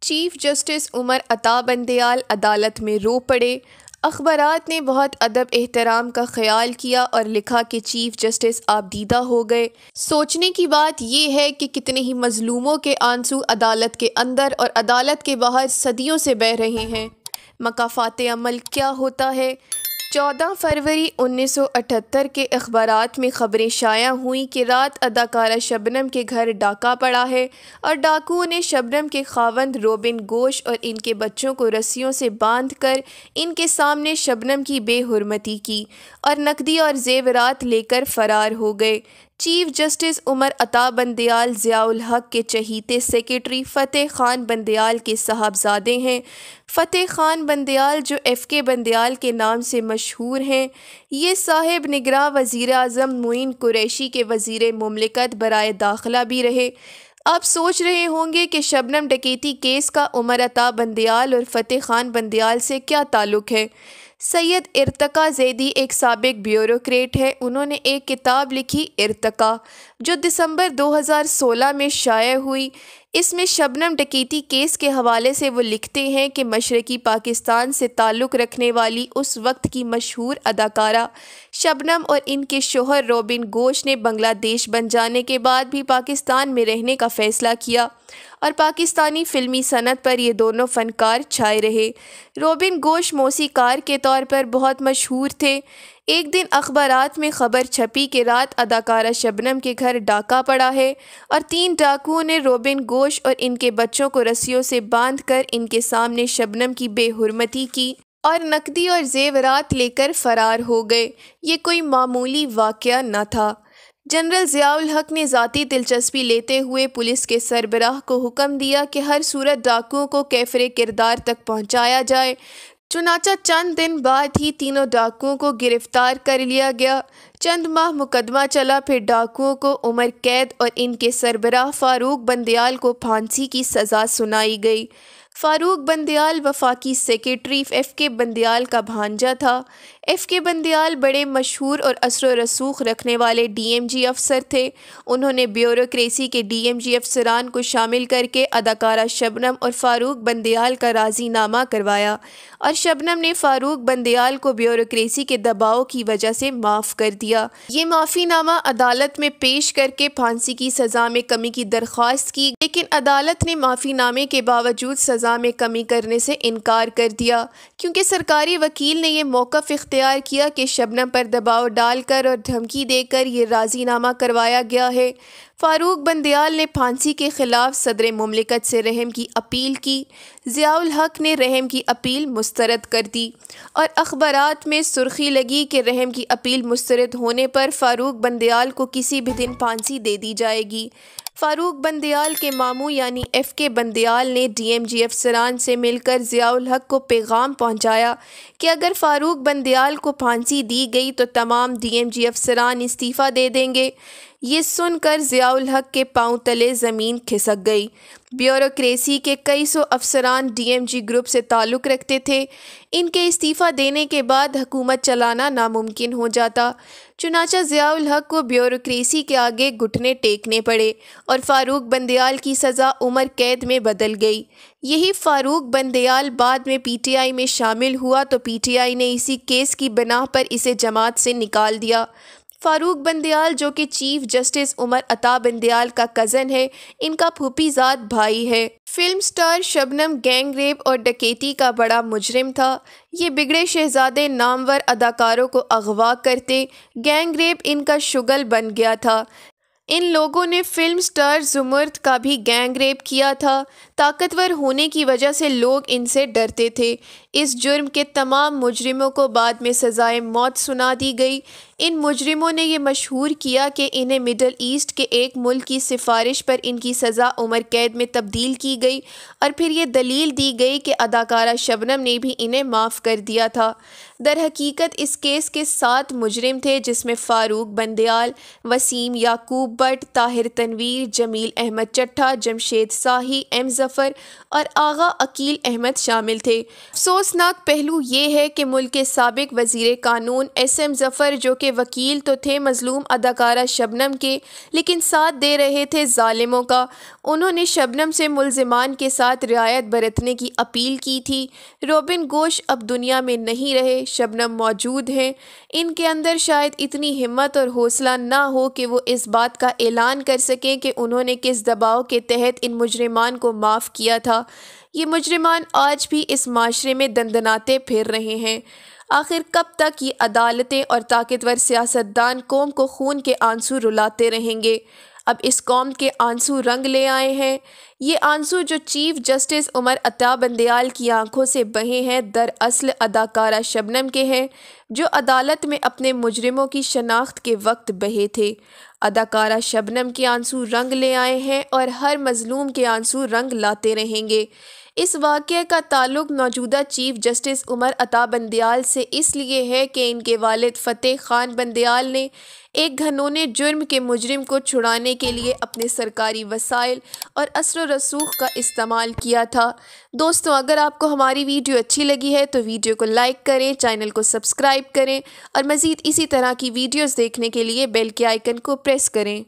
Chief justice Umar Ata Bandial अदालत में रो पड़े। अखबारात ने बहुत अदब एहतराम का ख्याल किया और लिखा कि चीफ जस्टिस आबदीदा हो गए। सोचने की बात यह है कि कितने ही मजलूमों के आंसू अदालत के अंदर और अदालत के बाहर सदियों से बह रहे हैं। मकाफात अमल क्या होता है? 14 फरवरी 1978 के अखबारात में खबरें शाया हुई कि रात अदाकारा शबनम के घर डाका पड़ा है और डाकुओं ने शबनम के खावंद रोबिन गोश और इनके बच्चों को रस्सियों से बांधकर इनके सामने शबनम की बेहुरमती की और नकदी और जेवरात लेकर फरार हो गए। चीफ जस्टिस उमर अता बंदयाल ज़ियाउल हक के चहीते सेक्रेटरी फ़तेह खान बंदयाल के साहबजादे हैं। फ़तेह खान बंदयाल जो FK बंदयाल के नाम से मशहूर हैं, ये साहिब निगरां वज़ीर आज़म मुइन कुरैशी के वज़ीर मुमलिकत बराए दाखिला भी रहे। आप सोच रहे होंगे कि शबनम डकैती केस का उमर अता बंदयाल और फ़तेह खान बंदयाल से क्या ताल्लुक़ है। सैयद इर्तका ज़ैदी एक साबिक ब्यूरोक्रेट है। उन्होंने एक किताब लिखी इर्तका, जो दिसंबर 2016 में शाया हुई। इसमें शबनम डकैती केस के हवाले से वो लिखते हैं कि मशरक़ी पाकिस्तान से ताल्लुक़ रखने वाली उस वक्त की मशहूर अदाकारा शबनम और इनके शोहर रोबिन गोश ने बांग्लादेश बन जाने के बाद भी पाकिस्तान में रहने का फ़ैसला किया और पाकिस्तानी फ़िल्मी सनत पर ये दोनों फ़नकार छाए रहे। रोबिन गोश मौसीकार के तौर पर बहुत मशहूर थे। एक दिन अखबारात में ख़बर छपी कि रात अदाकारा शबनम के घर डाका पड़ा है और 3 डाकुओं ने रोबिन गोश और इनके बच्चों को रस्सियों से बांधकर इनके सामने शबनम की बेहुरमती की और नकदी और जेवरात लेकर फ़रार हो गए। ये कोई मामूली वाक़या न था। जनरल ज़ियाउल हक ने ज़ाती दिलचस्पी लेते हुए पुलिस के सरबराह को हुक्म दिया कि हर सूरत डाकुओं को कैफरे किरदार तक पहुंचाया जाए। चुनाचा चंद दिन बाद ही तीनों डाकुओं को गिरफ्तार कर लिया गया। चंद माह मुकदमा चला, फिर डाकुओं को उम्र कैद और इनके सरबराह फ़ारूक बंदयाल को फांसी की सज़ा सुनाई गई। फ़ारूक बंदयाल वफाकी सेक्रेटरी FK बंदयाल का भांजा था। FK बंदयाल बड़े मशहूर और असर रसूख रखने वाले DMG अफसर थे। उन्होंने ब्यूरोक्रेसी के DMG अफसरान को शामिल करके अदाकारा शबनम और फ़ारूक बंदयाल का राज़ीनामा करवाया और शबनम ने फ़ारूक बंदयाल को ब्यूरोक्रेसी के दबाव की वजह से माफ़ कर दिया। ये माफ़ीनामा अदालत में पेश करके फांसी की सज़ा में कमी की दरख्वास्त की, लेकिन अदालत ने माफ़ीनामे के बावजूद सज़ा में कमी करने से इनकार कर दिया, क्योंकि सरकारी वकील ने यह मौक़िफ़ इख्तियार किया कि शबनम पर दबाव डालकर और धमकी देकर ये राज़ीनामा करवाया गया है। फ़ारूक बंदयाल ने फांसी के ख़िलाफ़ सदर मुमलिकत से रहम की अपील की। ज़ियाउल हक ने रहम की अपील मुस्तरद कर दी और अखबारात में सुर्खी लगी कि रहम की अपील मुस्तरद होने पर फ़ारूक बंदयाल को किसी भी दिन फांसी दे दी जाएगी। फ़ारूक बंदयाल के मामू यानी FK बंदयाल ने DMG अफसरान से मिलकर ज़ियाउल हक को पैगाम पहुंचाया कि अगर फ़ारूक बंदयाल को फांसी दी गई तो तमाम DMG अफसरान इस्तीफ़ा दे देंगे। ये सुनकर ज़ियाउल हक के पांव तले ज़मीन खिसक गई। ब्यूरोक्रेसी के कई सौ अफसरान DMG ग्रुप से ताल्लुक़ रखते थे। इनके इस्तीफ़ा देने के बाद हुकूमत चलाना नामुमकिन हो जाता। चुनाचा ज़ियाउल हक को ब्यूरोक्रेसी के आगे घुटने टेकने पड़े और फ़ारूक बंदयाल की सज़ा उम्र कैद में बदल गई। यही फ़ारूक बंदयाल बाद में PTI में शामिल हुआ तो PTI ने इसी केस की बिना पर इसे जमात से निकाल दिया। फ़ारूक बंदयाल जो कि चीफ जस्टिस उमर अता बंदयाल का कज़न है, इनका फूफीज़ाद भाई है। Film star Shabnam gang rape और डकैती का बड़ा मुजरिम था। ये बिगड़े शहजादे नामवर अदाकारों को अगवा करते, गैंग रेप इनका शुगल बन गया था। इन लोगों ने फिल्म स्टार ज़ुमर्द का भी गैंग रेप किया था। ताकतवर होने की वजह से लोग इनसे डरते थे। इस जुर्म के तमाम मुजरिमों को बाद में सज़ाए मौत सुना दी गई। इन मुजरिमों ने यह मशहूर किया कि इन्हें मिडल ईस्ट के एक मुल्क की सिफारिश पर इनकी सज़ा उम्र कैद में तब्दील की गई और फिर ये दलील दी गई कि अदाकारा शबनम ने भी इन्हें माफ़ कर दिया था। दर हकीकत इस केस के 7 मुजरिम थे, जिसमें फ़ारूक बंदयाल, वसीम याकूब भट्ट, ताहिर तनवीर, जमील अहमद चट्ठा, जमशेद शाही, M ज़फ़र और आगा अकील अहमद शामिल थे। अफसोसनाक पहलू ये है कि मुल्क के साबिक वज़ीर कानून SM ज़फ़र, जो कि के वकील तो थे मजलूम अदाकारा शबनम के, लेकिन साथ दे रहे थे जालिमों का। उन्होंने शबनम से मुल्जिमान के साथ रियायत बरतने की अपील की थी। रॉबिन गोश अब दुनिया में नहीं रहे, शबनम मौजूद हैं। इनके अंदर शायद इतनी हिम्मत और हौसला ना हो कि वो इस बात का ऐलान कर सकें कि उन्होंने किस दबाव के तहत इन मुजरिमान को माफ़ किया था। ये मुजरिमान आज भी इस माशरे में दंदनाते फिर रहे हैं। आखिर कब तक ये अदालतें और ताकतवर सियासतदान कौम को खून के आंसू रुलाते रहेंगे? अब इस कौम के आंसू रंग ले आए हैं। ये आंसू जो चीफ जस्टिस उमर अता बंदयाल की आंखों से बहे हैं, दरअसल अदाकारा शबनम के हैं, जो अदालत में अपने मुजरिमों की शनाख्त के वक्त बहे थे। अदाकारा शबनम के आंसू रंग ले आए हैं और हर मजलूम के आंसू रंग लाते रहेंगे। इस वाक़ये का ताल्लुक़ मौजूदा चीफ जस्टिस उमर अता बंदयाल से इसलिए है कि इनके वालिद फ़तेह खान बंदयाल ने एक घनौने जुर्म के मुजरिम को छुड़ाने के लिए अपने सरकारी वसाइल और असर रसूख का इस्तेमाल किया था। दोस्तों, अगर आपको हमारी वीडियो अच्छी लगी है तो वीडियो को लाइक करें, चैनल को सब्सक्राइब करें और मज़ीद इसी तरह की वीडियोज़ देखने के लिए बेल के आइकन को प्रेस करें।